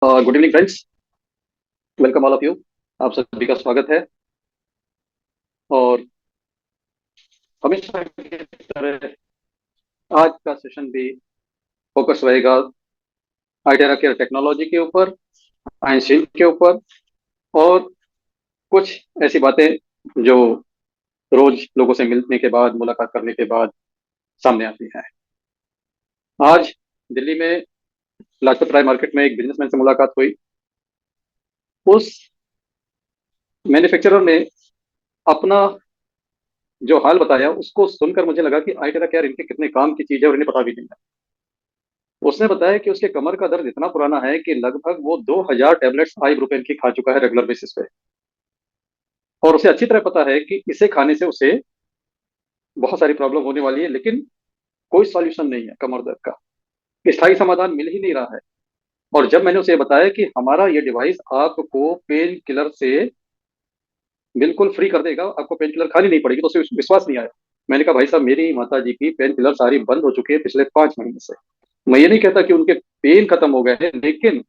Good evening friends. Welcome all of you. आप सभी का स्वागत है। और हमेशा की तरह आज का सेशन भी फोकस रहेगा आइडेरा केयर टेक्नोलॉजी के ऊपर, आइंस्टीन के ऊपर, और कुछ ऐसी बातें जो रोज लोगों से मिलने के बाद, मुलाकात करने के बाद सामने आती हैं। आज दिल्ली में लाजपत राय मार्केट में एक बिजनेसमैन से मुलाकात हुई। उस मैन्युफैक्चरर ने अपना जो हाल बताया उसको सुनकर मुझे लगा कि आइडेरा केयर इनके कितने काम की चीज है और इन्हें पता भी नहीं है। उसने बताया कि उसके कमर का दर्द इतना पुराना है कि लगभग वो 2000 टैबलेट्स आइबुप्रोफेन की खा चुका है रेगुलर बेसिस पे। और उसे अच्छी तरह पता है कि इसे खाने से उसे बहुत सारी प्रॉब्लम होने वाली है, लेकिन कोई सॉल्यूशन नहीं है कमर दर्द का। स्थायी समाधान मिल ही नहीं रहा है। और जब मैंने उसे बताया कि हमारा ये डिवाइस आपको पेन किलर से बिल्कुल फ्री कर देगा, आपको पेन किलर खानी नहीं पड़ेगी, तो उसे विश्वास नहीं आया। मैंने कहा भाई साहब, मेरी माता जी की पेन किलर सारी बंद हो चुकी है पिछले 5 महीने से। मैं ये नहीं कहता कि उनके पेन खत्म हो गए हैं, लेकिन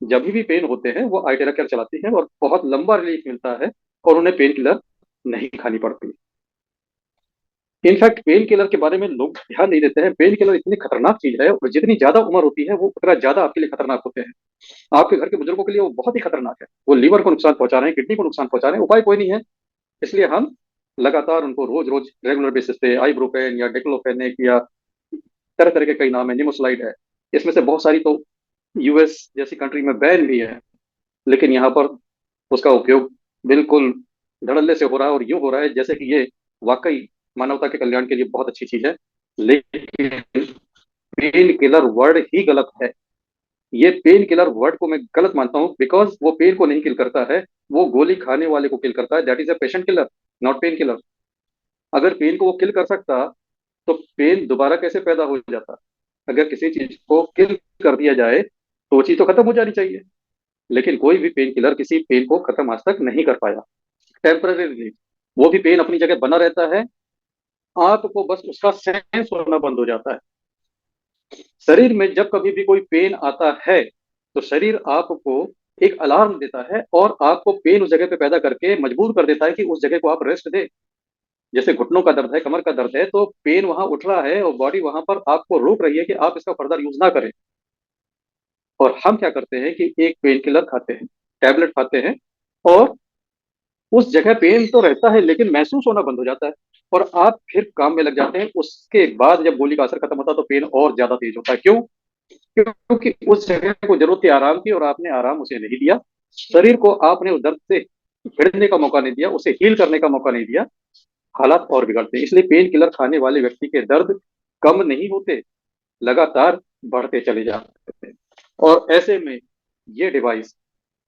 जब भी पेन होते हैं वो आइटेरा केयर चलाती है और बहुत लंबा रिलीफ मिलता है और उन्हें पेन किलर नहीं खानी पड़ती। इनफैक्ट पेन किलर के बारे में लोग ध्यान नहीं देते हैं। पेन किलर इतनी खतरनाक चीज है और जितनी ज्यादा उम्र होती है वो उतना ज्यादा आपके लिए खतरनाक होते हैं। आपके घर के बुजुर्गों के लिए वो बहुत ही खतरनाक है। वो लीवर को नुकसान पहुंचा रहे हैं, किडनी को नुकसान पहुंचा रहे हैं, उपाय कोई नहीं है। इसलिए हम लगातार उनको रोज रोज रेगुलर बेसिस पे आइब्रोपेन या डिक्लोफेनेक या तरह तरह के कई नाम है, निमोसलाइड है, इसमें से बहुत सारी तो यूएस जैसी कंट्री में बैन भी है, लेकिन यहाँ पर उसका उपयोग बिल्कुल धड़ल्ले से हो रहा है। और यूं हो रहा है जैसे कि ये वाकई मानवता के कल्याण के लिए बहुत अच्छी चीज है। लेकिन पेन किलर वर्ड ही गलत है। ये पेन किलर वर्ड को मैं गलत मानता हूँ, बिकॉज वो पेन को नहीं किल करता है, वो गोली खाने वाले को किल करता है। That is a patient killer, not pain killer. अगर पेन को वो किल कर सकता तो पेन दोबारा कैसे पैदा हो जाता? अगर किसी चीज को किल कर दिया जाए तो वो चीज तो खत्म हो जानी चाहिए। लेकिन कोई भी पेन किलर किसी पेन को खत्म आज तक नहीं कर पाया। टेम्पररी रिलीफ, वो भी पेन अपनी जगह बना रहता है, आपको बस उसका सेंस होना बंद हो जाता है। शरीर में जब कभी भी कोई पेन आता है तो शरीर आपको एक अलार्म देता है और आपको पेन उस जगह पे पैदा करके मजबूर कर देता है कि उस जगह को आप रेस्ट दे। जैसे घुटनों का दर्द है, कमर का दर्द है, तो पेन वहां उठ रहा है और बॉडी वहां पर आपको रोक रही है कि आप इसका फर्दर यूज ना करें। और हम क्या करते हैं कि एक पेन किलर खाते हैं, टैबलेट खाते हैं, और उस जगह पेन तो रहता है लेकिन महसूस होना बंद हो जाता है। और आप फिर काम में लग जाते हैं। उसके बाद जब गोली का असर खत्म होता है तो पेन और ज्यादा तेज होता है। क्यों? क्योंकि उस जगह को जरूरत थी आराम की और आपने आराम उसे नहीं दिया। शरीर को आपने उस दर्द से भिड़ने का मौका नहीं दिया, उसे हील करने का मौका नहीं दिया। हालात और बिगड़ते हैं। इसलिए पेन किलर खाने वाले व्यक्ति के दर्द कम नहीं होते, लगातार बढ़ते चले जाते हैं। और ऐसे में ये डिवाइस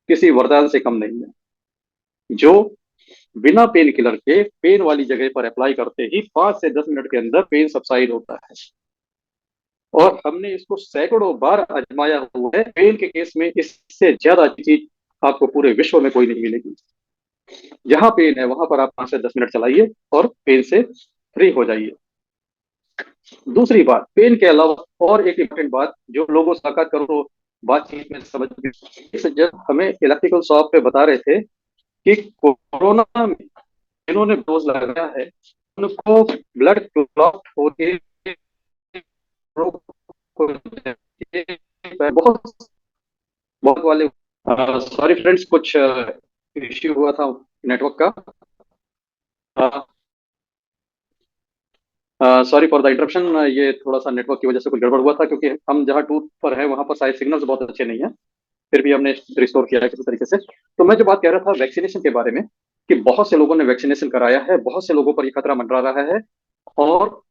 किसी वरदान से कम नहीं है, जो बिना पेन किलर के पेन वाली जगह पर अप्लाई करते ही 5 से 10 मिनट के अंदर पेन सबसाइड होता है। और हमने इसको सैकड़ों बार आजमाया हुआ है। पेन के केस में इससे ज्यादा अच्छी चीज आपको पूरे विश्व में कोई नहीं मिलेगी। जहां पेन है वहां पर आप 5 से 10 मिनट चलाइए और पेन से फ्री हो जाइए। दूसरी बात, पेन के अलावा और एक इम्पोर्टेंट बात जो लोगों से मुलाकात करो तो बातचीत में समझ में, जब हमें इलेक्ट्रिकल शॉप पे बता रहे थे कि कोरोना में जिन्होंने डोज लगाया है उनको ब्लड क्लॉट होने रोग हो जाती है। बहुत बहुत वाले। सॉरी फ्रेंड्स, कुछ इश्यू हुआ था नेटवर्क का। Sorry for the interruption. ये थोड़ा सा नेटवर्क की वजह से कुछ गड़बड़ हुआ था, क्योंकि हम जहाँ टूर पर है वहां पर शायद सिग्नल्स बहुत अच्छे नहीं है। फिर भी हमने रिस्टोर किया है किसी तरीके से। तो मैं जो बात कह रहा था वैक्सीनेशन के बारे में, कि बहुत से लोगों ने वैक्सीनेशन कराया है, बहुत से लोगों पर ये खतरा मंडरा रहा है। और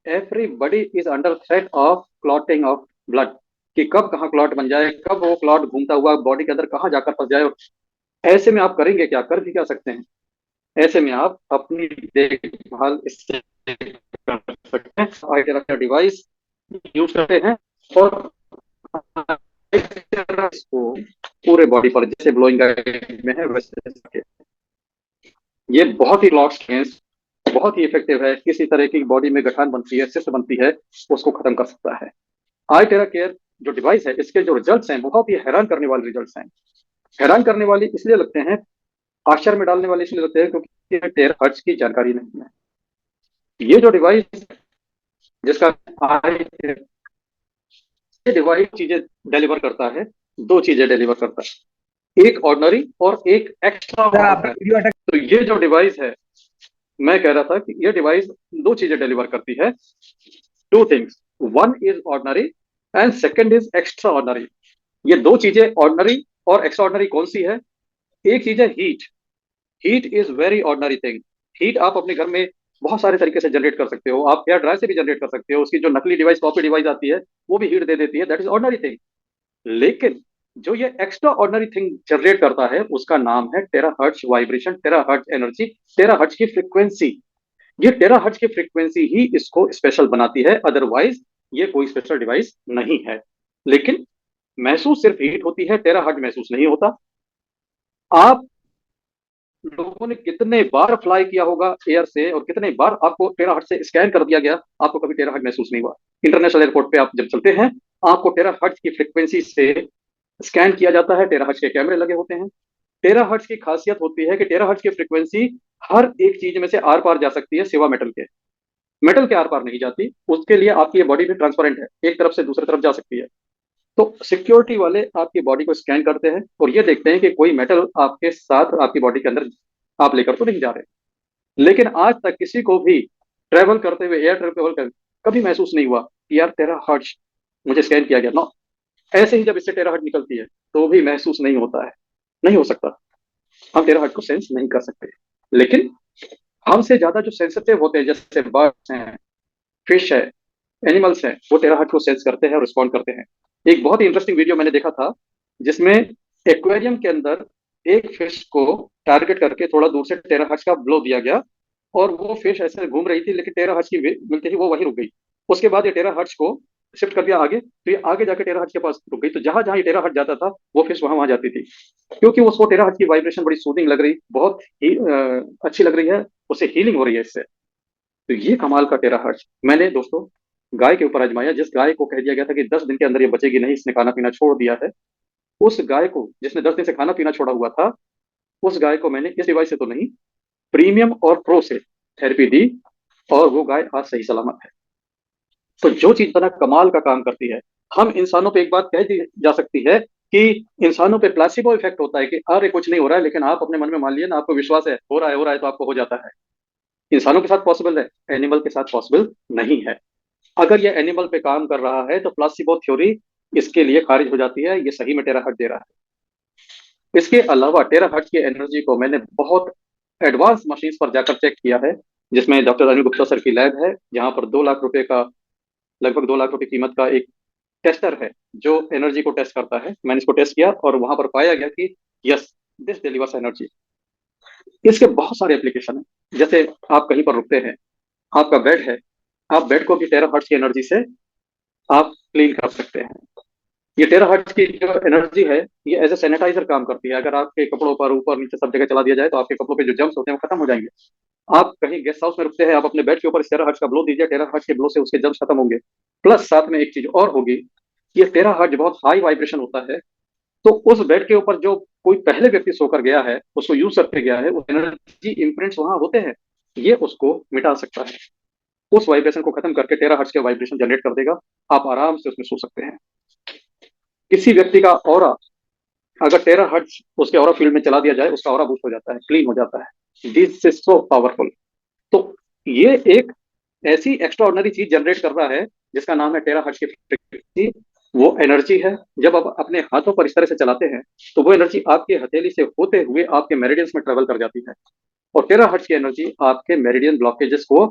everybody is under threat of clotting of blood, कि कब कहाँ क्लॉट बन जाए, कब वो क्लॉट घूमता हुआ बॉडी के अंदर कहाँ जाकर फंस जाए। और ऐसे में आप करेंगे क्या? कर भी क्या सकते हैं? ऐसे में आप अपनी देखभाल इससे कर सकते हैं। आगे रखकर डिवाइस यूज करते हैं और इसको पूरे बॉडी पर, जैसे ब्लोइंग में है वैसे। ये बहुत ही लॉन्ग, बहुत ही इफेक्टिव है। किसी तरह की बॉडी में गठान बनती है, सिस्ट बनती है, उसको खत्म कर सकता है। आई टेरा केयर जो डिवाइस है इसके जो रिजल्ट्स हैं बहुत ही हैरान करने वाले रिजल्ट्स हैं। हैरान करने वाले इसलिए लगते हैं, आश्चर्य में डालने वाले इसलिए लगते हैं क्योंकि ये टेरा हर्ट्ज की जानकारी नहीं है। ये जो डिवाइस जिसका आई, ये डिवाइस चीजें डिलीवर करता है, दो चीजें डिलीवर करता है, एक ऑर्डिनरी और एक एक्स्ट्रा सर आपका ऑर्डिनरी। वीडियो अटक। तो ये जो डिवाइस है, मैं कह रहा था कि ये डिवाइस दो चीजें डिलीवर करती है, two things, one is ordinary and second is extra ordinary. ये दो चीजें ऑर्डिनरी और एक्स्ट्रा ऑर्डिनरी कौन सी है? एक चीज है heat. Heat is very ordinary thing. Heat आप अपने घर में बहुत सारे तरीके से जनरेट कर सकते हो, आप हेयर ड्रायर से भी जनरेट कर सकते हो, उसकी जो नकली डिवाइस कॉपी डिवाइस आती है वो भी हीट दे देती है, दैट इज ऑर्डिनरी थिंग। लेकिन जो ये एक्स्ट्रा ऑर्डिनरी थिंग जनरेट करता है उसका नाम है terahertz vibration, terahertz energy, terahertz की फ्रीक्वेंसी। ये टेराहर्ट्ज की फ्रीक्वेंसी ही इसको स्पेशल बनाती है, अदरवाइज ये कोई स्पेशल डिवाइस नहीं है। लेकिन महसूस सिर्फ हीट होती है, टेराहर्ट्ज महसूस नहीं होता। आप लोगों ने कितने बार फ्लाई किया होगा एयर से और कितने बार आपको टेराहर्ट्ज से स्कैन कर दिया गया, आपको कभी टेराहर्ट्ज महसूस नहीं हुआ? इंटरनेशनल एयरपोर्ट पे आप जब चलते हैं, आपको टेराहर्ट्ज की फ्रीक्वेंसी से स्कैन किया जाता है, टेराहर्ट्ज के कैमरे लगे होते हैं। टेराहर्ट्ज की खासियत होती है कि टेराहर्ट्ज की फ्रीक्वेंसी हर एक चीज में से आर पार जा सकती है सिवा मेटल के। मेटल के आर पार नहीं जाती, उसके लिए आपकी ये बॉडी भी ट्रांसपेरेंट है, एक तरफ से दूसरी तरफ जा सकती है। तो सिक्योरिटी वाले आपकी बॉडी को स्कैन करते हैं और ये देखते हैं कि कोई मेटल आपके साथ आपकी बॉडी के अंदर आप लेकर तो नहीं जा रहे। लेकिन आज तक किसी को भी ट्रेवल करते हुए, एयर ट्रेवल कर, कभी महसूस नहीं हुआ कि यार टेरा हर्ट्ज मुझे स्कैन किया गया, नो। ऐसे ही जब इससे टेरा हर्ट्ज निकलती है तो भी महसूस नहीं होता है, नहीं हो सकता। हम टेरा हर्ट्ज को सेंस नहीं कर सकते। लेकिन हमसे ज्यादा जो सेंसिटिव होते हैं, जैसे बर्ड्स हैं, फिश है, एनिमल्स हैं, वो टेरा हर्ट्ज को सेंस करते हैं और रिस्पॉन्ड करते हैं। एक बहुत ही इंटरेस्टिंग वीडियो मैंने देखा था जिसमें एक्वेरियम के अंदर एक फिश को टारगेट करके थोड़ा दूर से टेरा हर्ट्ज का ब्लो दिया गया और वो फिश ऐसे घूम रही थी, लेकिन टेरा हर्ट्ज की मिलते ही वो वहीं रुक गई। उसके बाद ये टेरा हर्ट्ज को शिफ्ट कर दिया आगे, तो ये आगे जाके टेरा हर्ट्ज के पास रुक गई। तो जहां जहां ये टेरा हर्ट्ज जाता था वो फिश वहां वहां जाती थी, क्योंकि उसको टेरा हर्ट्ज की वाइब्रेशन बड़ी सूदिंग लग रही, बहुत ही अच्छी लग रही है, उसे हीलिंग हो रही है इससे। तो ये कमाल का टेरा हर्ट्ज मैंने दोस्तों गाय के ऊपर आजमाया। जिस गाय को कह दिया गया था कि 10 दिन के अंदर ये बचेगी नहीं, इसने खाना पीना छोड़ दिया है, उस गाय को जिसने 10 दिन से खाना पीना छोड़ा हुआ था, उस गाय को मैंने इस डिवाइस से तो नहीं, प्रीमियम और प्रो से थेरेपी दी और वो गाय आज सही सलामत है। तो जो चीज बना कमाल का काम करती है, हम इंसानों पे एक बात कह दी जा सकती है कि इंसानों पे प्लासिबो इफेक्ट होता है कि अरे कुछ नहीं हो रहा है, लेकिन आप अपने मन में मान लिए ना, आपको विश्वास है हो रहा है, हो रहा है, तो आपको हो जाता है। इंसानों के साथ पॉसिबल है, एनिमल के साथ पॉसिबल नहीं है। अगर ये एनिमल पे काम कर रहा है तो प्लासिबो थ्योरी इसके लिए खारिज हो जाती है, ये सही में टेराहर्ट्ज दे रहा है। इसके अलावा टेराहर्ट्ज की एनर्जी को मैंने बहुत एडवांस मशीन पर जाकर चेक किया है, जिसमें डॉक्टर अनिल गुप्ता सर की लैब है, जहां पर 2 लाख रुपए का, लगभग 2 लाख रुपए कीमत का एक टेस्टर है जो एनर्जी को टेस्ट करता है। मैंने इसको टेस्ट किया और वहां पर पाया गया कि यस, दिस डिलीवर्स एनर्जी। इसके बहुत सारे एप्लीकेशन है। जैसे आप कहीं पर रुकते हैं, आपका बेड है, आप बेड को भी टेराहर्ट्ज की एनर्जी से आप क्लीन कर सकते हैं। ये टेराहर्ट्ज की जो एनर्जी है, ये एज ए सैनिटाइजर काम करती है। अगर आपके कपड़ों पर ऊपर नीचे सब जगह चला दिया जाए तो आपके कपड़ों पे जो जर्म्स होते हैं वो खत्म हो जाएंगे। आप कहीं गेस्ट हाउस में रुकते हैं, आप अपने बेड के ऊपर इस टेराहर्ट्ज का ब्लो दीजिए, टेराहर्ट्ज के ब्लो से उसके जर्म्स खत्म होंगे। प्लस साथ में एक चीज और होगी, ये टेराहर्ट्ज बहुत हाई वाइब्रेशन होता है, तो उस बेड के ऊपर जो कोई पहले व्यक्ति सोकर गया है, उसको यूज करके गया है, वो एनर्जी इम्प्रिंट्स वहां होते हैं, ये उसको मिटा सकता है। उस वाइब्रेशन को खत्म करके टेराहर्ट्ज के वाइब्रेशन जनरेट कर देगा, आप आराम से उसमें सो सकते हैं। किसी व्यक्ति का ऑरा अगर टेराहर्ट्ज उसके ऑरा फील्ड में चला दिया जाए, उसका ऑरा बूस्ट हो जाता है, क्लीन हो जाता है। This is so powerful. तो ये एक ऐसी एक्स्ट्रा ऑर्डिनरी चीज जनरेट कर रहा है जिसका नाम है टेराहर्ट्ज की फ्रीक्वेंसी। वो एनर्जी है, जब आप अपने हाथों पर इस तरह से चलाते हैं तो वो एनर्जी आपके हथेली से होते हुए आपके मेरिडियंस में ट्रेवल कर जाती है, और टेराहर्ट्ज की एनर्जी आपके मेरिडियन ब्लॉकेजेस को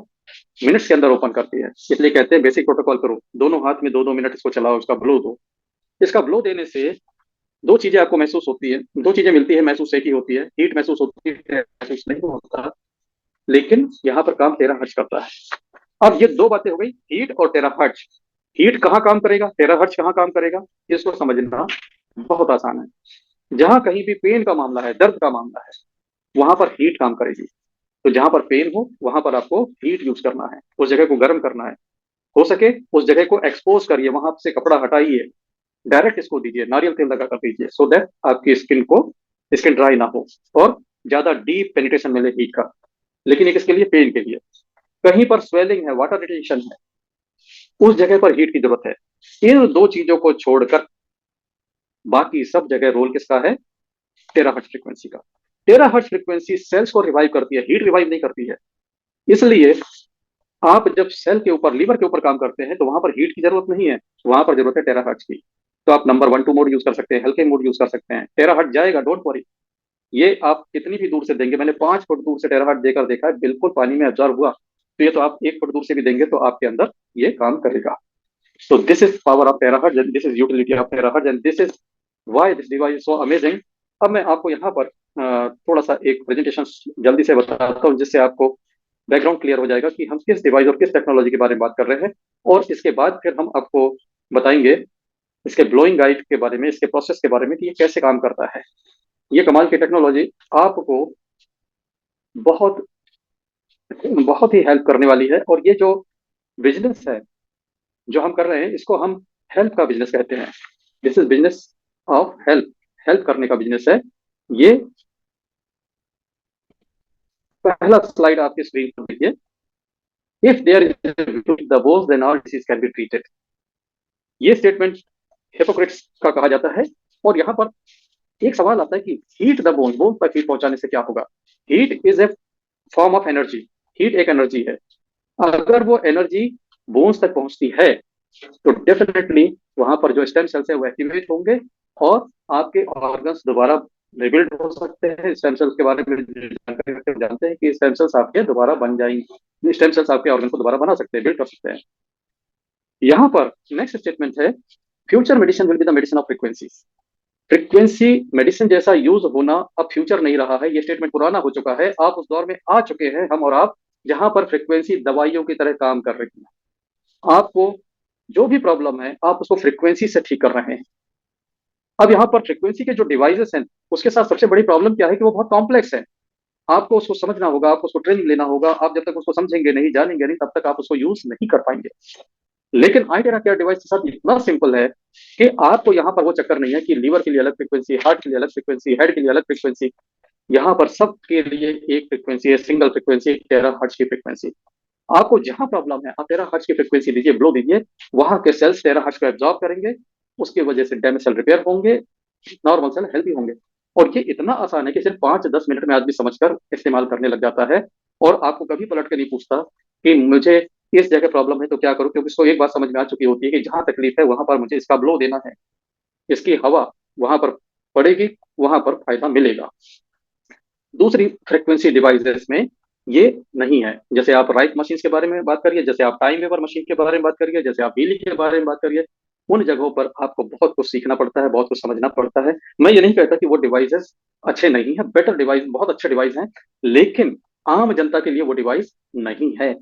मिनट्स के अंदर ओपन करती है। इसलिए कहते हैं बेसिक प्रोटोकॉल करो, दोनों हाथ में 2-2 मिनट इसको चलाओ, उसका ब्लो दो। इसका ब्लो देने से दो चीजें आपको महसूस होती है, दो चीजें मिलती है, महसूस एक ही होती है, हीट महसूस होती है, महसूस नहीं होता। लेकिन यहाँ पर काम टेराहर्ट्ज करता है। अब ये दो बातें हो गई, हीट और टेराहर्ट्ज। हीट कहाँ काम करेगा, टेराहर्ट्ज कहाँ काम करेगा, इसको समझना बहुत आसान है। जहां कहीं भी पेन का मामला है, दर्द का मामला है, वहां पर हीट काम करेगी। तो जहां पर पेन हो वहां पर आपको हीट यूज करना है, उस जगह को गर्म करना है। हो सके उस जगह को एक्सपोज करिए, वहां से कपड़ा हटाइए, डायरेक्ट इसको दीजिए, नारियल तेल लगा कर दीजिए, सो दैट आपकी स्किन ड्राई ना हो और ज्यादा डीप पेनिट्रेशन मिले हीट का। लेकिन एक इसके लिए पेन के लिए, कहीं पर स्वेलिंग है, वाटर रिटेंशन है, उस जगह पर हीट की जरूरत है। इन दो चीजों को छोड़कर बाकी सब जगह रोल किसका है? टेराहर्ट्ज फ्रीक्वेंसी का। टेराहर्ट्ज फ्रीक्वेंसी सेल्स को रिवाइव करती है, हीट रिवाइव नहीं करती है। इसलिए आप जब सेल के ऊपर, लीवर के ऊपर काम करते हैं तो वहां पर हीट की जरूरत नहीं है, वहां पर जरूरत है टेराहर्ट्ज की। तो आप नंबर 1 2 मोड यूज कर सकते हैं, हल्के मोड यूज कर सकते हैं, टेराहर्ट्ज जाएगा, डोंट वरी। ये आप कितनी भी दूर से देंगे, मैंने 5 फुट दूर से टेराहर्ट्ज देकर देखा है, बिल्कुल पानी में एब्जॉर्ब हुआ। तो ये तो आप 1 फुट दूर से भी देंगे तो आपके अंदर ये काम करेगा। So this is power of terahertz and this is utility of terahertz and this is why this device is so amazing. अब मैं आपको यहाँ पर थोड़ा सा एक प्रेजेंटेशन जल्दी से बताता हूँ, जिससे आपको बैकग्राउंड क्लियर हो जाएगा कि हम किस डिवाइस और किस टेक्नोलॉजी के बारे में बात कर रहे हैं। और इसके बाद फिर हम आपको बताएंगे इसके ब्लोइंग गाइड के बारे में, इसके प्रोसेस के बारे में कि ये कैसे काम करता है। ये कमाल की टेक्नोलॉजी आपको बहुत बहुत ही हेल्प करने वाली है। और ये जो बिजनेस है जो हम कर रहे हैं, इसको हम हेल्प का बिजनेस कहते हैं। This is business of help, help करने का बिजनेस है ये। पहला स्लाइड आपकी स्क्रीन पर देखिए। If there is the bones then all disease can be treated, ये स्टेटमेंट हिपोक्रेट्स का कहा जाता है। और यहाँ पर एक सवाल आता है कि हीट द बोन्स, बोन्स तक हीट पहुंचाने से क्या होगा? Heat is a form of energy, heat एक एनर्जी है। अगर वो एनर्जी बोन्स तक पहुंचती है तो डेफिनेटली वहां पर जो स्टेम सेल्स है वो एक्टिवेट होंगे और आपके ऑर्गन्स दोबारा रिबिल्ड हो सकते हैं। स्टेम सेल्स के बारे में जानकारी जानते हैं कि स्टेम सेल्स आपके दोबारा बन जाएंगे, स्टेम सेल्स आपके ऑर्गन को दोबारा बना सकते हैं, बिल्ड कर सकते हैं। यहाँ पर नेक्स्ट स्टेटमेंट है, future medicine will be the medicine of frequencies. Frequency medicine जैसा यूज होना अब फ्यूचर नहीं रहा है, ये स्टेटमेंट पुराना हो चुका है। आप उस दौर में आ चुके हैं, हम और आप, जहां पर फ्रीक्वेंसी दवाइयों की तरह काम कर रही है। आपको जो भी प्रॉब्लम है आप उसको फ्रीक्वेंसी से ठीक कर रहे हैं। अब यहाँ पर फ्रीक्वेंसी के जो डिवाइसेस हैं उसके साथ सबसे बड़ी प्रॉब्लम क्या है कि वो बहुत कॉम्प्लेक्स है। आपको उसको समझना होगा, आपको उसको ट्रेनिंग लेना होगा। आप जब तक उसको समझेंगे नहीं, जानेंगे नहीं, तब तक आप उसको यूज नहीं कर पाएंगे। लेकिन iTera केयर डिवाइस के साथ इतना सिंपल है कि आपको यहाँ पर वो चक्कर नहीं है कि लीवर के लिए अलग फ्रीक्वेंसी, हार्ट के लिए अलग फ्रीक्वेंसी, हेड के लिए अलग फ्रीक्वेंसी। यहाँ पर सबके लिए एक फ्रीक्वेंसी है, सिंगल फ्रीक्वेंसी, टेराहर्ट्ज की फ्रीक्वेंसी। आपको जहां प्रॉब्लम है आप टेराहर्ट्ज की फ्रीक्वेंसी दीजिए, ब्लो दीजिए, वहां के सेल्स टेराहर्ट्ज को एब्जॉर्ब करेंगे, उसकी वजह से डैमेज सेल रिपेयर होंगे, नॉर्मल सेल हेल्थी होंगे। और ये इतना आसान है कि सिर्फ 5-10 मिनट में आदमी समझकर इस्तेमाल करने लग जाता है। और आपको कभी पलट के नहीं पूछता कि मुझे इस जगह प्रॉब्लम है तो क्या करूं, क्योंकि उसको एक बात समझ में आ चुकी होती है कि जहां तकलीफ है वहां पर मुझे इसका ब्लो देना है, इसकी हवा वहां पर पड़ेगी, वहां पर फायदा मिलेगा। दूसरी फ्रीक्वेंसी डिवाइसेस में ये नहीं है। जैसे आप राइट मशीन के बारे में बात करिए, जैसे आप टाइम वेवर मशीन के बारे में बात करिए, जैसे आप बिजली के बारे में बात करिए, उन जगहों पर आपको बहुत कुछ सीखना पड़ता है, बहुत कुछ समझना पड़ता है। मैं ये नहीं कहता कि वो डिवाइसेस अच्छे नहीं है, बेटर डिवाइस, बहुत अच्छे डिवाइस हैं, लेकिन आम जनता के लिए वो डिवाइस नहीं है।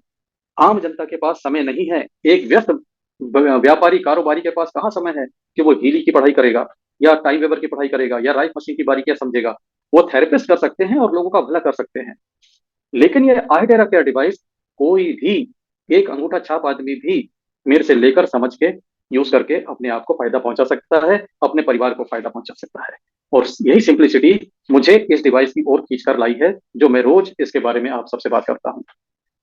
आम जनता के पास समय नहीं है। एक व्यस्त व्यापारी, कारोबारी के पास कहाँ समय है कि वो हीली की पढ़ाई करेगा या टाइम वेवर की पढ़ाई करेगा या राइट मशीन की बारीकियां समझेगा। वो थेरेपिस्ट कर सकते हैं और लोगों का भला कर सकते हैं, लेकिन ये iTera केयर डिवाइस कोई भी एक अंगूठा छाप आदमी भी मेरे से लेकर समझ के यूज करके अपने आप को फायदा पहुंचा सकता है, अपने परिवार को फायदा पहुंचा सकता है। और यही सिंप्लिसिटी मुझे इस डिवाइस की ओर खींच कर लाई है, जो मैं रोज इसके बारे में आप सबसे बात करता हूँ।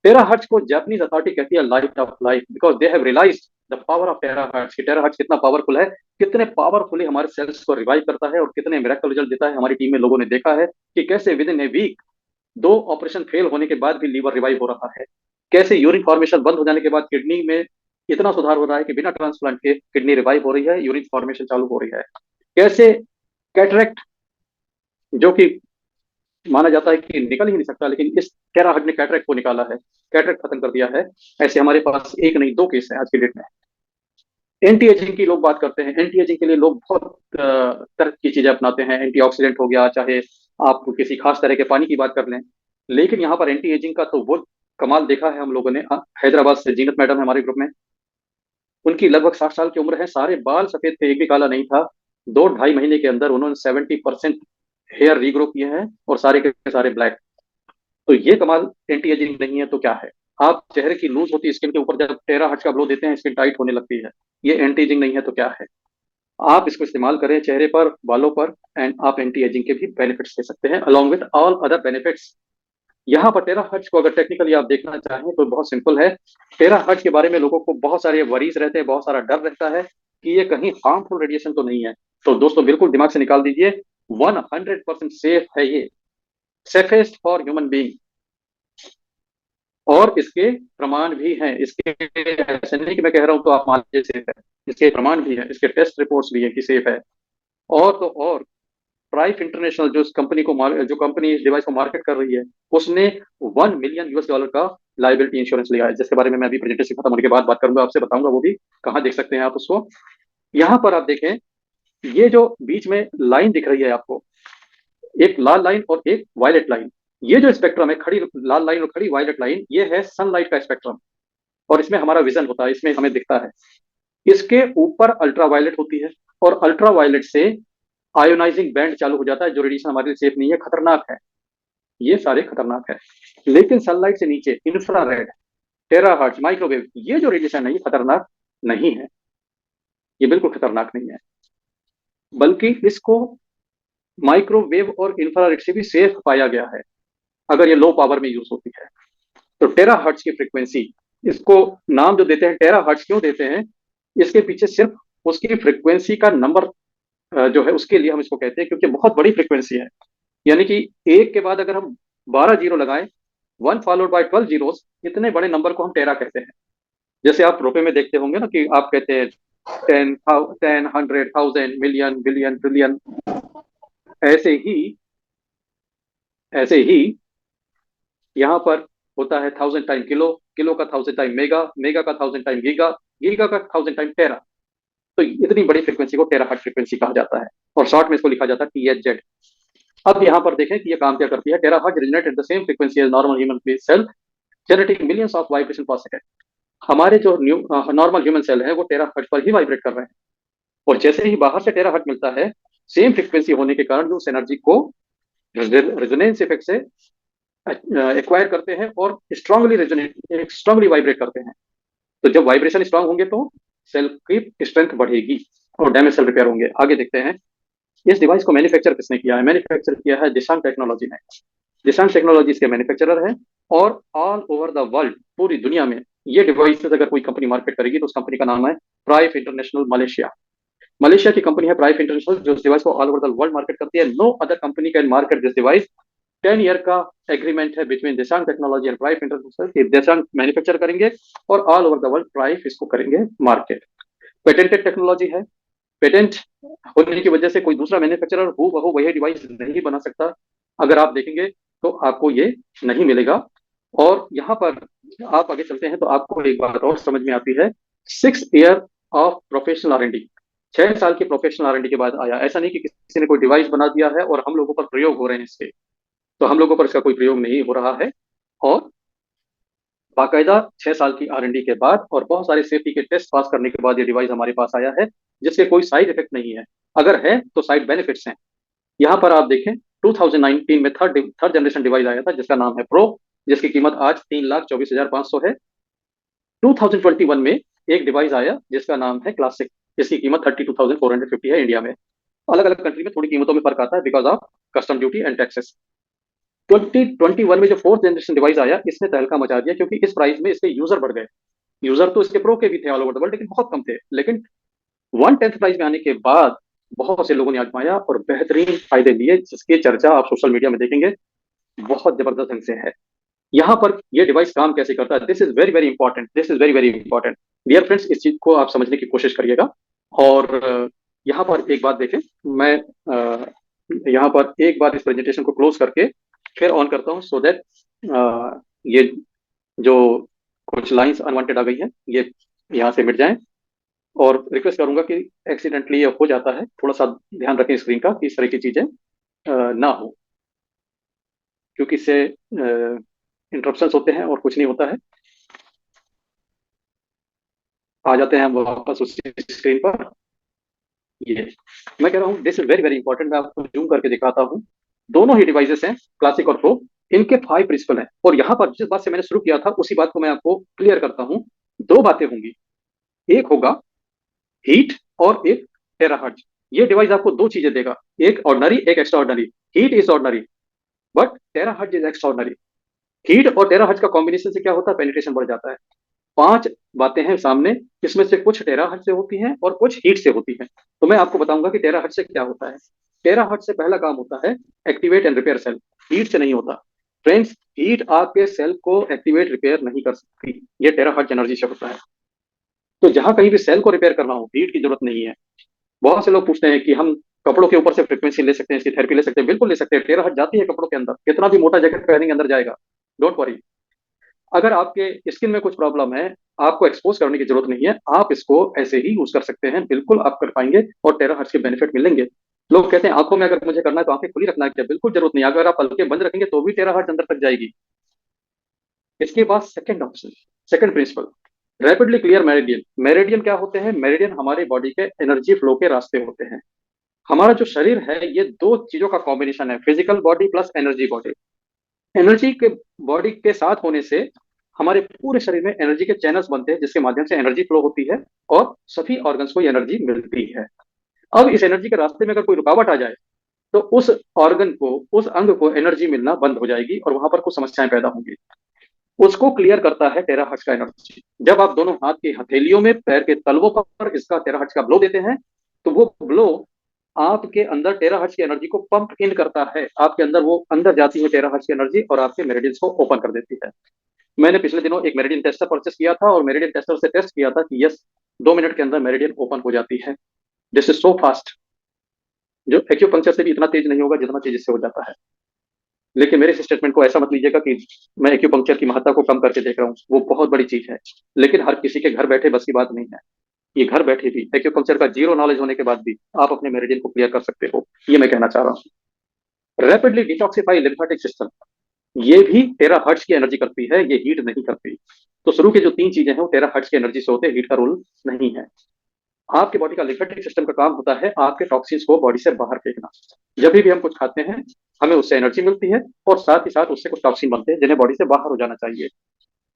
टेराहर्ट्ज को जापानीज अथॉरिटी कहती है light of life, because they have realised the power of terahertz. Terahertz कितना पावरफुल है, कितने पावरफुली हमारे सेल्स को रिवाइव करता है और कितने मिरेकल रिजल्ट देता है। हमारी टीम में लोगों ने देखा है कि कैसे within a week 2 operation fail होने के बाद भी लीवर रिवाइव हो रहा है, कैसे यूरिन फॉर्मेशन बंद हो जाने के बाद किडनी में इतना सुधार हो रहा है कि बिना ट्रांसप्लांट के किडनी रिवाइव हो रही है, यूरिन फॉर्मेशन चालू हो रही है, कैसे कैटरेक्ट जो कि माना जाता है कि निकल ही नहीं सकता, लेकिन इस टेराहर्ट्ज ने कैटरेक्ट को निकाला है, कैटरेक्ट खत्म कर दिया है। ऐसे हमारे पास एक नहीं 2 केस है आज की डेट में। एंटी एजिंग की लोग बात करते हैं, एंटी एजिंग के लिए लोग बहुत तरह की चीजें अपनाते हैं। एंटीऑक्सीडेंट हो गया, चाहे आप किसी खास तरह के पानी की बात कर लें, लेकिन यहाँ पर एंटी एजिंग का तो वो कमाल देखा है हम लोगों ने। हैदराबाद से जीनत मैडम है हमारे ग्रुप में, उनकी लगभग 60 साल की उम्र है, सारे बाल सफेद थे, एक भी काला नहीं था। 2-2.5 महीने के अंदर उन्होंने 70% हेयर रीग्रो किए हैं और सारे के सारे ब्लैक। तो ये कमाल एंटी एजिंग नहीं है तो क्या है? आप चेहरे की लूज होती स्किन के ऊपर जब टेराहर्ट्ज का ग्लो देते हैं, स्किन टाइट होने लगती है। ये एंटी एजिंग नहीं है तो क्या है? आप इसको इस्तेमाल करें चेहरे पर, बालों पर, एंड आप एंटी एजिंग के भी बेनिफिट्स ले सकते हैं along with all other benefits. यहाँ पर टेरा हर्ट्ज को अगर टेक्निकली आप देखना चाहें तो बहुत सिंपल है। टेरा हर्ट्ज के बारे में लोगों को बहुत सारे वरीज रहते हैं, बहुत सारा डर रहता है कि ये कहीं हार्मफुल रेडिएशन तो नहीं है। तो दोस्तों बिल्कुल दिमाग से निकाल दीजिए, 100% सेफ है ये, सेफेस्ट फॉर ह्यूमन बीइंग। और इसके प्रमाण भी हैं, इसके ऐसे नहीं कि मैं कह रहा हूं तो आप मान लीजिए सेफ है, इसके प्रमाण भी है, इसके टेस्ट रिपोर्ट्स भी है कि सेफ है। और तो और प्राइफ इंटरनेशनल जो इस कंपनी को जो कंपनी इस डिवाइस को मार्केट कर रही है, उसने $1 मिलियन का लाइबिलिटी इंश्योरेंस लिया है, जिसके बारे में मैं अभी प्रेजेंटेशन खत्म होने के बाद बात करूंगा, आपसे बताऊंगा वो भी कहाँ देख सकते हैं आप उसको। यहाँ पर आप देखें, ये जो बीच में लाइन दिख रही है आपको, एक लाल लाइन और एक वायलेट लाइन, ये जो स्पेक्ट्रम है, खड़ी लाल लाइन और खड़ी वायलेट लाइन, ये है सनलाइट का स्पेक्ट्रम। और इसमें हमारा विजन होता है, इसमें हमें दिखता है। इसके ऊपर अल्ट्रा वायलेट होती है, और अल्ट्रा वायलेट से आयोनाइजिंग बैंड चालू हो जाता है, जो रेडिएशन हमारे लिए सेफ नहीं है, खतरनाक है। ये सारे खतरनाक है। लेकिन सनलाइट से नीचे इंफ्रारेड, टेराहर्ट्ज, माइक्रोवेव, ये जो रेडिएशन है ये खतरनाक नहीं है, ये बिल्कुल खतरनाक नहीं है, बल्कि इसको माइक्रोवेव और इंफ्रारेड से भी सेफ पाया गया है अगर ये लो पावर में यूज होती है। तो टेराहर्ट्ज की फ्रीक्वेंसी, इसको नाम जो देते हैं टेराहर्ट्ज क्यों देते हैं, इसके पीछे सिर्फ उसकी फ्रीक्वेंसी का नंबर जो है उसके लिए हम इसको कहते हैं, क्योंकि बहुत बड़ी फ्रीक्वेंसी है। यानी कि एक के बाद अगर हम 12 जीरो लगाएं, 1 फॉलोड बाय 12 जीरोस, इतने बड़े नंबर को हम टेरा कहते हैं। जैसे आप रुपए में देखते होंगे ना कि आप कहते हैं 10, 100, 1000, 1000, मिलियन, बिलियन, ऐसे ही ऐसे ही यहाँ पर होता है 1000 टाइम किलो, किलो का 1000 टाइम मेगा, मेगा का 1000 टाइम गीगा, गीगा का 1000 टाइम टेरा। तो इतनी बड़ी फ्रीक्वेंसी को टेराहर्ट्ज फ्रीक्वेंसी कहा जाता है, और शॉर्ट में इसको लिखा जाता है THz। अब यहाँ पर देखें कि ये काम क्या करती है। Terahertz resonate at the same frequency as normal human cell, generating millions of vibration per second. हमारे जो नॉर्मल ह्यूमन सेल है वो टेराहर्ट्ज पर ही वाइब्रेट कर रहे हैं, और जैसे ही बाहर से टेराहर्ट्ज मिलता है, सेम फ्रीक्वेंसी होने के कारण जो उस एनर्जी को रेजोनेंस इफेक्ट से एक्वायर करते हैं और स्ट्रांगली वाइब्रेट करते हैं। तो जब वाइब्रेशन स्ट्रांग होंगे तो सेल की स्ट्रेंथ बढ़ेगी और डैमेज सेल रिपेयर होंगे। आगे देखते हैं, इस डिवाइस को मैन्युफैक्चर किसने किया है। मैन्युफैक्चर किया है दिशांग टेक्नोलॉजी ने। दिशांग टेक्नोलॉजी इसके मैन्युफैक्चरर है, और ऑल ओवर द वर्ल्ड, पूरी दुनिया में ये डिवाइसेस अगर कोई कंपनी मार्केट करेगी तो उस कंपनी का नाम है प्राइफ इंटरनेशनल मलेशिया। मलेशिया की कंपनी है प्राइफ इंटरनेशनल, जो इस डिवाइस को all over the world market करती है। No other company can market this device. 10 year का एग्रीमेंट है between Dishang technology and Prife international. Dishang manufacture करेंगे और all over the world Prife इसको करेंगे मार्केट। पेटेंटेड टेक्नोलॉजी है। पेटेंट होने की वजह से कोई दूसरा मैन्युफैक्चरर हु बहू वही डिवाइस नहीं बना सकता। अगर आप देखेंगे तो आपको ये नहीं मिलेगा। और यहाँ पर आप आगे चलते हैं तो आपको एक बात और समझ में आती है। 6 ईयर ऑफ प्रोफेशनल R&D, 6 साल के प्रोफेशनल R&D के बाद आया। ऐसा नहीं कि किसी ने कोई डिवाइस बना दिया है और हम लोगों पर प्रयोग हो रहे हैं इसके, तो हम लोगों पर इसका कोई प्रयोग नहीं हो रहा है। और बाकायदा 6 साल की R&D के बाद और बहुत सारे सेफ्टी के टेस्ट पास करने के बाद ये डिवाइस हमारे पास आया है, जिसके कोई साइड इफेक्ट नहीं है। अगर है तो साइड बेनिफिट्स हैं। यहाँ पर आप देखें, 2019 में थर्ड जनरेशन डिवाइस आया था जिसका नाम है प्रो, जिसकी कीमत आज 3,24,500 है। 2021 में एक डिवाइस आया जिसका नाम है क्लासिक, जिसकी कीमत 32,450 है इंडिया में। अलग अलग कंट्री में थोड़ी कीमतों में फर्क आता है because of custom duty and taxes. 2021 में जो फोर्थ जनरेशन डिवाइस आया, इसने तहलका मचा दिया, क्योंकि इस प्राइस में इसके यूजर बढ़ गए। यूजर तो इसके प्रो के भी थे ऑल ओवर द वर्ल्ड, लेकिन बहुत कम थे। लेकिन 1/10 प्राइस में आने के बाद बहुत से लोगों ने आजमाया और बेहतरीन फायदे लिए, जिसकी चर्चा आप सोशल मीडिया में देखेंगे बहुत जबरदस्त ढंग से है। यहाँ पर ये डिवाइस काम कैसे करता है, this is very very important, this is very very important dear friends. इस चीज को आप समझने की कोशिश करिएगा। और यहाँ पर एक बात देखें, मैं यहाँ पर एक बार इस प्रेजेंटेशन को क्लोज करके फिर ऑन करता हूँ, सो दैट ये जो कुछ लाइंस अनवांटेड आ गई हैं ये यहाँ से मिट जाएं। और रिक्वेस्ट करूंगा कि एक्सीडेंटली ये हो जाता है, थोड़ा सा ध्यान रखें स्क्रीन का कि इस तरह की चीजें ना हो, क्योंकि इससे इंटरप्शंस होते हैं और कुछ नहीं होता है। आ जाते हैं हम वापस उसी स्क्रीन पर। ये मैं कह रहा हूँ this is very very important. मैं आपको जूम करके दिखाता हूँ। दोनों ही डिवाइसेस हैं, क्लासिक और प्रो। इनके 5 प्रिंसिपल हैं, और यहाँ पर जिस बात से मैंने शुरू किया था उसी बात को मैं आपको क्लियर करता हूँ। 2 बातें होंगी, एक होगा हीट और एक टेराहर्ट्ज। ये डिवाइस आपको दो चीजें देगा, एक ऑर्डनरी एक extra ordinary. Heat is ordinary but terahertz is extra ordinary. Heat और टेराहर्ट्ज का कॉम्बिनेशन से क्या होता है, पेनिट्रेशन बढ़ जाता है। पांच बातें हैं सामने, इसमें से कुछ टेराहर्ट्ज से होती हैं और कुछ हीट से होती हैं। तो मैं आपको बताऊंगा कि टेराहर्ट्ज से क्या होता है। टेराहर्ट्ज से पहला काम होता है activate and repair cell. Heat से नहीं होता फ्रेंड्स। हीट आपके सेल को एक्टिवेट रिपेयर नहीं कर सकती, ये टेराहर्ट्ज एनर्जी से होता है। तो जहां कहीं भी सेल को रिपेयर करना हो हीट की जरूरत नहीं है। बहुत से लोग पूछते हैं कि हम कपड़ों के ऊपर से फ्रीक्वेंसी ले सकते हैं, इसकी थेरेपी ले सकते हैं। बिल्कुल ले सकते हैं, टेराहर्ट्ज जाती है कपड़ों के अंदर, कितना भी मोटा जैकेट पहनेंगे अंदर जाएगा। Don't worry. अगर आपके स्किन में कुछ प्रॉब्लम है, आपको एक्सपोज करने की जरूरत नहीं है, आप इसको ऐसे ही यूज कर सकते हैं, बिल्कुल आप कर पाएंगे और टेराहर्ट्ज के बेनिफिट मिलेंगे। लोग कहते हैं आंखों में अगर मुझे करना है तो आंखें खुली रखना है क्या, बिल्कुल जरूरत नहीं। अगर आप हल्के बंद रखेंगे तो भी टेराहर्ट्ज अंदर तक जाएगी। इसके बाद second option, second principle, rapidly clear meridian. Meridian क्या होते हैं, मेरिडियन हमारे बॉडी के एनर्जी फ्लो के रास्ते होते हैं। हमारा जो शरीर है ये दो चीजों का कॉम्बिनेशन है, physical body plus energy body. Energy के बॉडी के साथ होने से हमारे पूरे शरीर में एनर्जी के चैनल्स बनते हैं जिसके माध्यम से एनर्जी फ्लो होती है और सभी ऑर्गन्स को एनर्जी मिलती है। अब इस एनर्जी के रास्ते में अगर कोई रुकावट आ जाए तो उस ऑर्गन को, उस अंग को एनर्जी मिलना बंद हो जाएगी और वहां पर कुछ समस्याएं पैदा होंगी। उसको क्लियर करता है टेराहर्ट्ज का एनर्जी। जब आप दोनों हाथ की हथेलियों में पैर के तलवों पर इसका टेराहर्ट्ज का ब्लो देते हैं तो वो ब्लो आपके अंदर टेराहर्ट्ज की एनर्जी को पंप इन करता है, आपके अंदर वो अंदर जाती है टेराहर्ट्ज की एनर्जी और आपके मेरिडियंस को ओपन कर देती है। मैंने पिछले दिनों एक मेरिडियन टेस्टर परचेस किया था और मेरिडियन टेस्टर से टेस्ट किया था कि यस, 2 मिनट के अंदर मेरिडियन ओपन हो जाती है। This is so fast. जो एक्यूपंक्चर से भी इतना तेज नहीं होगा जितना तेजी से हो जाता है। लेकिन मेरे स्टेटमेंट को ऐसा मत लीजिएगा कि मैं एक्यूपंक्चर की महत्ता को कम करके देख रहा हूँ, वो बहुत बड़ी चीज है। लेकिन हर किसी के घर बैठे बस की बात नहीं है। ये घर बैठे भी एक्यूपंक्चर का जीरो नॉलेज होने के बाद भी आप अपने मेरिडियन को क्लियर कर सकते हो, ये मैं कहना चाह रहा हूँ। रैपिडली डिटॉक्सिफाई लिम्फेटिक सिस्टम, ये भी टेराहर्ट्ज की एनर्जी करती है, ये हीट नहीं करती। तो शुरू की जो तीन चीजें हैं वो टेराहर्ट्ज की एनर्जी से होते हैं, हीट का रोल नहीं है। आपके बॉडी का लिम्फेटिक सिस्टम का काम होता है आपके टॉक्सिन्स को बॉडी से बाहर फेंकना। जब भी हम कुछ खाते हैं हमें उससे एनर्जी मिलती है और साथ ही साथ उससे कुछ टॉक्सिन बनते हैं जिन्हें बॉडी से बाहर हो जाना चाहिए।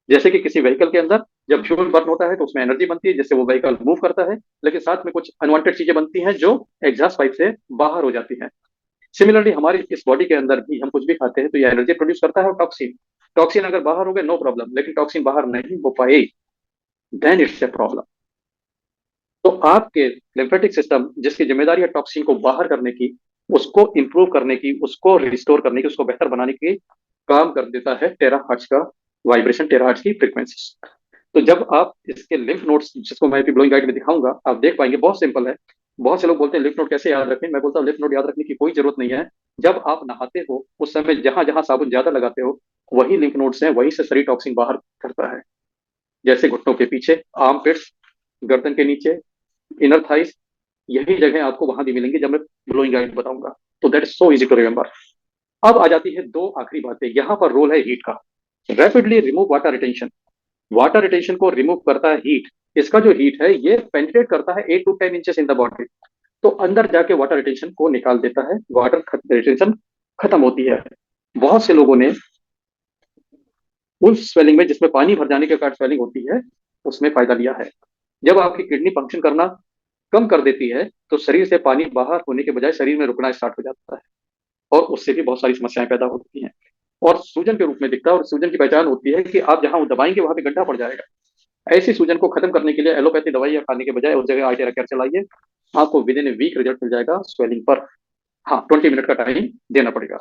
जैसे कि किसी व्हीकल के अंदर जब फ्यूल बर्न होता है तो उसमें एनर्जी बनती है जिससे वो व्हीकल मूव करता है, लेकिन साथ में कुछ अनवांटेड चीजें बनती हैं जो एग्जॉस्ट पाइप से बाहर हो जाती हैं। सिमिलरली हमारी इस बॉडी के अंदर भी हम कुछ भी खाते हैं तो ये एनर्जी प्रोड्यूस करता है और टॉक्सिन। टॉक्सिन अगर बाहर हो गए नो प्रॉब्लम, लेकिन टॉक्सिन बाहर नहीं हो पाए देन इट्स ए प्रॉब्लम। तो आपके लिम्फेटिक सिस्टम जिसकी जिम्मेदारी है टॉक्सिन को बाहर करने की, उसको इंप्रूव करने की, उसको रिस्टोर करने की, उसको बेहतर बनाने की काम कर देता है टेराहर्ट्ज का वाइब्रेशन, टेराहर्ट्ज की फ्रीक्वेंसी। तो जब आप इसके लिम्फ नोड्स, जिसको मैं भी ब्लोइंग गाइड में दिखाऊंगा, आप देख पाएंगे बहुत सिंपल है। बहुत से लोग बोलते हैं लिम्फ नोड कैसे याद रखें, मैं बोलता हूँ लिम्फ नोड याद रखने की कोई जरूरत नहीं है। जब आप नहाते हो उस समय जहां जहां साबुन ज्यादा लगाते हो वही लिम्फ नोड्स हैं, वहीं से सारी टॉक्सिन बाहर करता है। जैसे घुटनों के पीछे, आर्म पिट्स, गर्दन के नीचे, इनर थाइस, यही जगह आपको वहां भी मिलेंगे जब मैं ब्लोइंग गाइड बताऊंगा। तो that is so easy to remember. अब आ जाती है दो आखिरी बातें, यहाँ पर रोल है हीट का। Rapidly remove water retention. Water retention को रिमूव करता है हीट। इसका जो हीट है ये पेनिट्रेट करता है 8 to 10 inches in the body, तो अंदर जाके वाटर रिटेंशन को निकाल देता है, वाटर रिटेंशन खत्म होती है। बहुत से लोगों ने उस स्वेलिंग में जिसमें पानी भर जाने के कारण स्वेलिंग होती है उसमें फायदा लिया है। जब आपकी किडनी फंक्शन करना कम कर देती है तो शरीर से पानी बाहर होने के बजाय शरीर में रुकना स्टार्ट हो जाता है और उससे भी बहुत सारी समस्याएं पैदा होती हैं और सूजन के रूप में दिखता है। और सूजन की पहचान होती है कि आप जहां दबाएंगे वहां पे गड्ढा पड़ जाएगा। ऐसी सूजन को खत्म करने के लिए एलोपैथी दवाई खाने के बजाय उस जगह आर्टेरा केयर चलाइए, आपको within a week result मिल जाएगा स्वेलिंग पर। हाँ, 20 मिनट का टाइम देना पड़ेगा।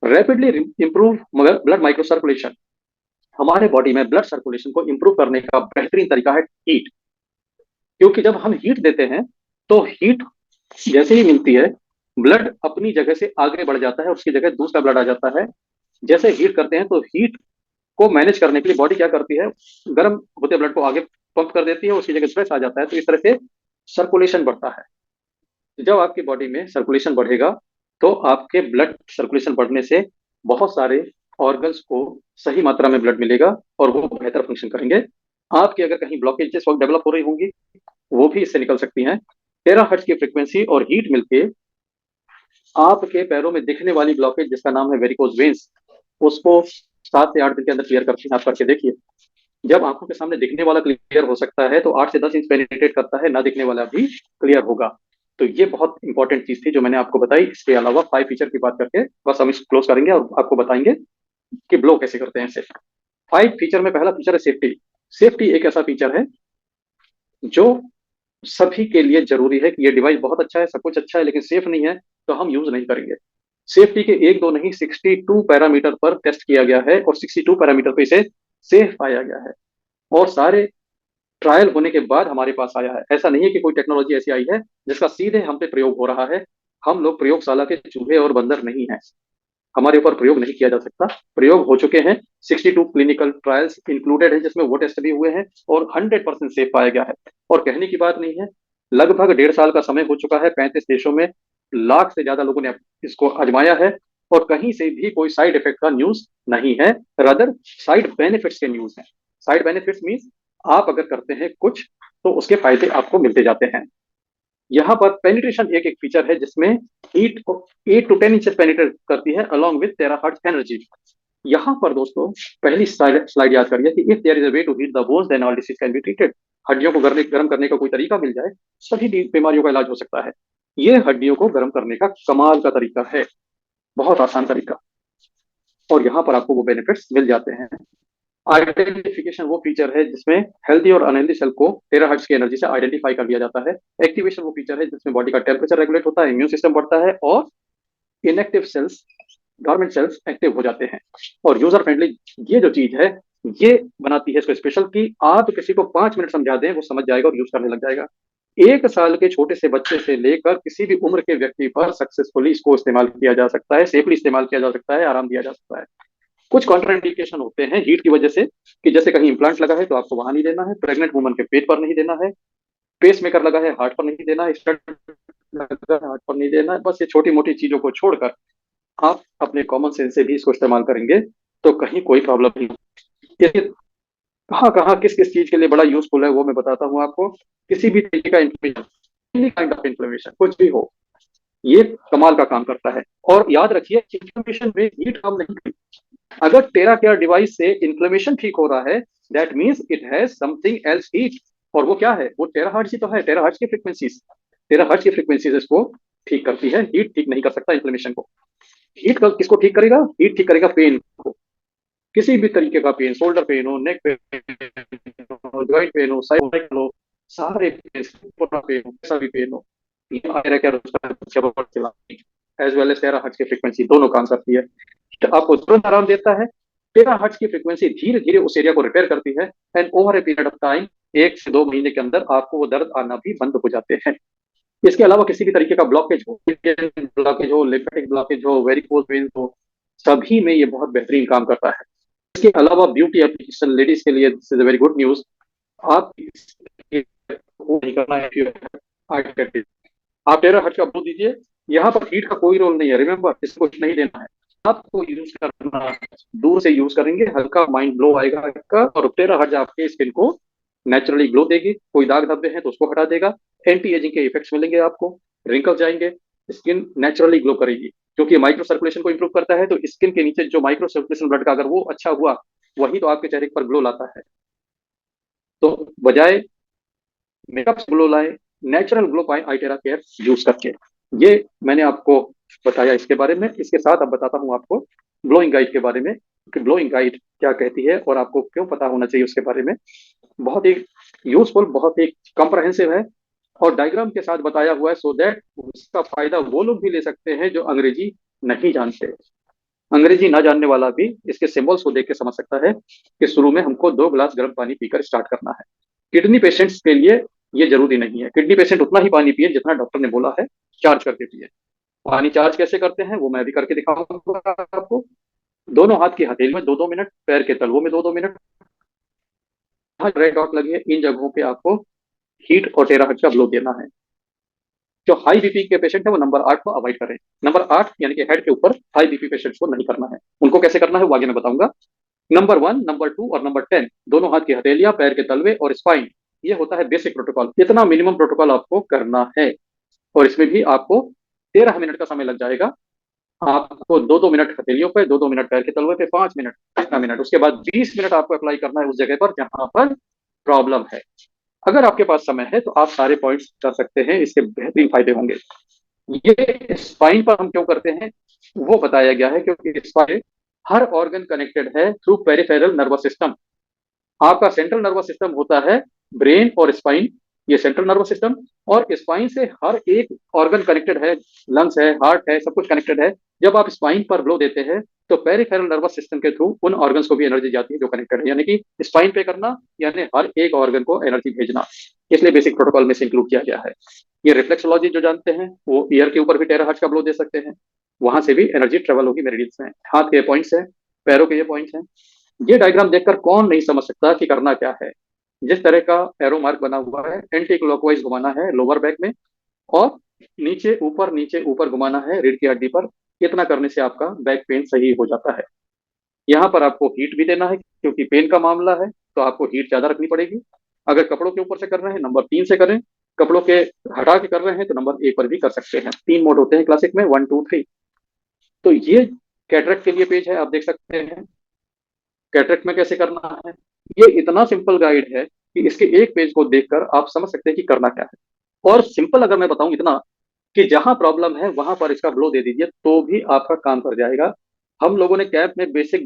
रैपिडली इंप्रूव मगर ब्लड माइक्रो सर्कुलेशन। हमारे बॉडी में ब्लड सर्कुलेशन को इंप्रूव करने का बेहतरीन तरीका है हीट। क्योंकि जब हम हीट देते हैं तो हीट जैसे ही मिलती है ब्लड अपनी जगह से आगे बढ़ जाता है, उसकी जगह दूसरा ब्लड आ जाता है। जैसे हीट करते हैं तो हीट को मैनेज करने के लिए बॉडी क्या करती है, गर्म होते ब्लड को आगे पंप कर देती है, उसकी जगह स्ट्रेस आ जाता है, तो इस तरह से सर्कुलेशन बढ़ता है। जब आपकी बॉडी में सर्कुलेशन बढ़ेगा तो आपके ब्लड सर्कुलेशन बढ़ने से बहुत सारे ऑर्गन्स को सही मात्रा में ब्लड मिलेगा और वो बेहतर फंक्शन करेंगे। आपकी अगर कहीं ब्लॉकेजेस डेवलप हो रही होंगी वो भी इससे निकल सकती हैं। टेराहर्ट्ज की फ्रीक्वेंसी और हीट मिलके आपके पैरों में दिखने वाली ब्लॉकेज जिसका नाम है वेरिकोज वेन्स, उसको 7 से 8 दिन के अंदर क्लियर करते हैं। आप करके देखिए, जब आंखों के सामने दिखने वाला क्लियर हो सकता है तो 8 से 10 इंच पेनिट्रेट करता है, ना दिखने वाला भी क्लियर होगा। तो ये बहुत इंपॉर्टेंट चीज थी जो मैंने आपको बताई। इसके अलावा 5 फीचर की बात करके बस हम इसको क्लोज करेंगे और आपको बताएंगे कि ब्लो कैसे करते हैं इसे। 5 फीचर में पहला फीचर है सेफ्टी। सेफ्टी एक ऐसा फीचर है जो सभी के लिए जरूरी है कि ये डिवाइस बहुत अच्छा है, सब कुछ अच्छा है, लेकिन सेफ नहीं है तो हम यूज नहीं करेंगे। सेफ्टी के एक दो नहीं, 62 पैरामीटर पर टेस्ट किया गया है और 62 पैरामीटर पे इसे सेफ पाया गया है। और सारे ट्रायल होने के बाद हमारे पास आया है। ऐसा नहीं है कि कोई टेक्नोलॉजी ऐसी आई है जिसका सीधे हम पे प्रयोग हो रहा है। हम लोग प्रयोगशाला के चूहे और बंदर नहीं है, हमारे ऊपर प्रयोग नहीं किया जा सकता। प्रयोग हो चुके हैं, 62 क्लिनिकल ट्रायल्स इंक्लूडेड है जिसमें वो टेस्ट भी हुए हैं और 100% सेफ पाया गया है। और कहने की बात नहीं है, लगभग 1.5 साल का समय हो चुका है, 35 देशों में लाख से ज्यादा लोगों ने इसको आजमाया है और कहीं से भी कोई साइड इफेक्ट का न्यूज नहीं है, रदर साइड बेनिफिट्स के न्यूज है। साइड बेनिफिट्स मीन्स आप अगर करते हैं कुछ तो उसके फायदे आपको मिलते जाते हैं। यहाँ पर पेनिट्रेशन एक एक फीचर है जिसमें हीट को 8 to 10 इंचेस पेनिट्रेट करती है अलॉन्ग विद टेराहर्ट्ज एनर्जी। यहाँ पर दोस्तों पहली स्लाइड याद करिए कि if there is a way to heat the bones then all disease can be treated. हड्डियों को गर्म करने का कोई तरीका मिल जाए, सभी बीमारियों का इलाज हो सकता है। ये हड्डियों को गर्म करने का कमाल का तरीका है, बहुत आसान तरीका, और यहाँ पर आपको वो बेनिफिट्स मिल जाते हैं। आइडेंटिफिकेशन वो फीचर है जिसमें हेल्दी और अनहेल्दी सेल को टेराहर्ट्ज की एनर्जी से आइडेंटिफाई कर लिया जाता है। एक्टिवेशन वो फीचर है जिसमें बॉडी का टेम्परेचर रेगुलेट होता है, इम्यून सिस्टम बढ़ता है और inactive cells, dormant cells active हो जाते हैं। और यूजर फ्रेंडली ये जो चीज है ये बनाती है इसको स्पेशल, कि आप किसी को 5 मिनट समझा दें वो समझ जाएगा और यूज करने लग जाएगा। 1 साल के छोटे से बच्चे से लेकर किसी भी उम्र के व्यक्ति पर सक्सेसफुली इसको इस्तेमाल किया जा सकता है, सेफली इस्तेमाल किया जा सकता है, आराम दिया जा सकता है। कुछ कॉन्ट्राइंडिकेशन होते हैं हीट की वजह से, कि जैसे कहीं इम्प्लांट लगा है तो आपको वहां नहीं देना है, प्रेग्नेंट वुमन के पेट पर नहीं देना है, पेस मेकर लगा है हार्ट पर नहीं देना है, स्टंट लगा है हार्ट पर नहीं देना है। बस ये छोटी मोटी चीजों को छोड़कर आप अपने कॉमन सेंस से भी इसको इस्तेमाल करेंगे तो कहीं कोई प्रॉब्लम नहीं। ये कहाँ कहाँ किस किस चीज के लिए बड़ा यूजफुल है वो मैं बताता हूँ आपको। किसी भी तरीके का inflammation, any kind of inflammation कुछ भी हो, ये कमाल का काम करता है। और याद रखिए इन्फ्लेमेशन में हीट कम नहीं करती। अगर टेरा केयर डिवाइस से इन्फ्लेमेशन ठीक हो रहा है that means it has something else heat. और वो क्या है? वो टेराहर्ट्ज ही तो है, टेराहर्ट्ज की फ्रीक्वेंसीज, टेराहर्ट्ज की फ्रीक्वेंसीज इसको ठीक करती है। हीट ठीक नहीं कर सकता इन्फ्लेमेशन को। हीट का किसको ठीक करेगा? हीट ठीक करेगा पेन को। किसी भी तरीके का पेन, शोल्डर पेन हो, नेक पेन हो, जॉइंट पेन हो, साइड हो, सारे पेन हो, कैसा भी पेन हो, ये आयरा क्या उसका एज वेल एज टेराहर्ट्ज की फ्रीक्वेंसी दोनों काम करती है। तो आपको तुरंत आराम देता है। टेराहर्ट्ज की फ्रीक्वेंसी धीरे धीरे उस एरिया को रिपेयर करती है and over a period of time 1 से 2 महीने के अंदर आपको वो दर्द आना भी बंद हो जाते हैं। इसके अलावा किसी भी तरीके का ब्लॉकेज हो, लिम्फेटिक ब्लॉकेज हो, वेरिकोज वेन्स हो, सभी में ये बहुत बेहतरीन काम करता है। इसके अलावा ब्यूटी एप्लीकेशन लेडीज के लिए this is a very good news. आप नहीं करना है, आप टेराहर्ट्ज का ब्लू दीजिए, यहाँ पर हीट का कोई रोल नहीं है, रिमेंबर इसको कुछ नहीं देना है। आपको यूज करना, दूर से यूज करेंगे, हल्का माइंड ग्लो आएगा इसका और टेराहर्ट्ज आपके स्किन को नेचुरली ग्लो देगी। कोई दाग धब्बे हैं तो उसको हटा देगा, एंटी एजिंग के इफेक्ट्स मिलेंगे आपको, रिंकल जाएंगे, स्किन नेचुरली ग्लो करेगी क्योंकि माइक्रो सर्कुलेशन को इंप्रूव करता है। तो स्किन के नीचे जो माइक्रो सर्कुलेशन ब्लड का अगर वो अच्छा हुआ, वही तो आपके चेहरे पर ग्लो लाता है। तो बजाय मेकअप से ग्लो लाए, नेचुरल ग्लो पाए आई टेरा केयर यूज करके। ये मैंने आपको बताया इसके बारे में। इसके साथ अब बताता हूँ आपको ग्लोइंग गाइड के बारे में कि ग्लोइंग गाइड क्या कहती है और आपको क्यों पता होना चाहिए उसके बारे में। बहुत ही यूजफुल, बहुत ही कॉम्प्रहेंसिव है और डायग्राम के साथ बताया हुआ है, सो दैट उसका फायदा वो लोग भी ले सकते हैं जो अंग्रेजी नहीं जानते। अंग्रेजी ना जानने वाला भी इसके सिंबल्स को देख के समझ सकता है कि शुरू में हमको 2 गिलास गर्म पानी पीकर स्टार्ट करना है। किडनी पेशेंट्स के लिए ये जरूरी नहीं है। किडनी पेशेंट उतना ही पानी पिए जितना डॉक्टर ने बोला है, चार्ज करके पिए। पानी चार्ज कैसे करते हैं वो मैं भी करके दिखाऊंगा आपको। दोनों हाथ की हथेली में 2-2 मिनट, पैर के तलवों में 2-2 मिनट, रेड डॉट लगे हैं इन जगहों पे आपको हीट और टेराहर्ट्ज का ग्लो देना है। जो हाई बीपी के पेशेंट है वो नंबर 8 को अवॉइड करें। नंबर 8 यानी कि हेड के ऊपर हाई बीपी पेशेंट्स को नहीं करना है। उनको कैसे करना है वो आगे मैं बताऊंगा। नंबर 1, नंबर 2 और नंबर 10, दोनों हाथ की हथेलियां, पैर के तलवे और स्पाइन, ये होता है बेसिक प्रोटोकॉल। इतना मिनिमम प्रोटोकॉल आपको करना है और इसमें भी आपको 13 मिनट का समय लग जाएगा। आपको 2-2 मिनट हथेलियों पे, 2-2 मिनट पैर के तलवे पे, 5 मिनट, इतना मिनट, उसके बाद 20 मिनट आपको अप्लाई करना है उस जगह पर जहां पर प्रॉब्लम है। अगर आपके पास समय है तो आप सारे पॉइंट्स कर सकते हैं, इसके बेहतरीन फायदे होंगे। ये स्पाइन पर हम क्यों करते हैं वो बताया गया है, क्योंकि स्पाइन हर ऑर्गन कनेक्टेड है थ्रू पेरिफेरल नर्वस सिस्टम। आपका सेंट्रल नर्वस सिस्टम होता है ब्रेन और स्पाइन, ये सेंट्रल नर्वस सिस्टम, और स्पाइन से हर एक ऑर्गन कनेक्टेड है, लंग्स है, हार्ट है, सब कुछ कनेक्टेड है। जब आप स्पाइन पर ब्लो देते हैं तो पेरिफेरल नर्वस सिस्टम के थ्रू उन ऑर्गन्स को भी एनर्जी जाती है जो कनेक्टेड है, यानी कि स्पाइन पे करना यानी हर एक ऑर्गन को एनर्जी भेजना। इसलिए बेसिक प्रोटोकॉल में से इंक्लूड किया गया है। ये रिफ्लेक्सोलॉजी जो जानते हैं वो ईयर के ऊपर भी टेराहर्ट्ज का ब्लो दे सकते हैं, वहां से भी एनर्जी ट्रेवल होगी मेरिडियंस में। हाथ के पॉइंट्स हैं, पैरों के ये पॉइंट्स हैं। ये डायग्राम देखकर कौन नहीं समझ सकता कि करना क्या है। जिस तरह का एरो मार्क बना हुआ है, एंटी क्लॉकवाइज घुमाना है लोअर बैक में, और नीचे ऊपर घुमाना है रीढ़ की हड्डी पर। इतना करने से आपका बैक पेन सही हो जाता है। यहाँ पर आपको हीट भी देना है, क्योंकि पेन का मामला है तो आपको हीट ज्यादा रखनी पड़ेगी। अगर कपड़ों के ऊपर से कर रहे हैं नंबर 3 से करें, कपड़ों के हटा के कर रहे हैं तो नंबर 1 पर भी कर सकते हैं। 3 मोड होते हैं क्लासिक में, 1 2 3। तो ये कैटरेक्ट के लिए पेज है, आप देख सकते हैं कैटरेक्ट में कैसे करना है। ये इतना सिंपल गाइड है कि इसके एक पेज को देखकर आप समझ सकते हैं कि करना क्या है। और सिंपल अगर मैं बताऊं इतना, कि जहां प्रॉब्लम है वहां पर इसका ब्लो दे दीजिए तो भी आपका काम कर जाएगा। हम लोगों ने कैप में बेसिक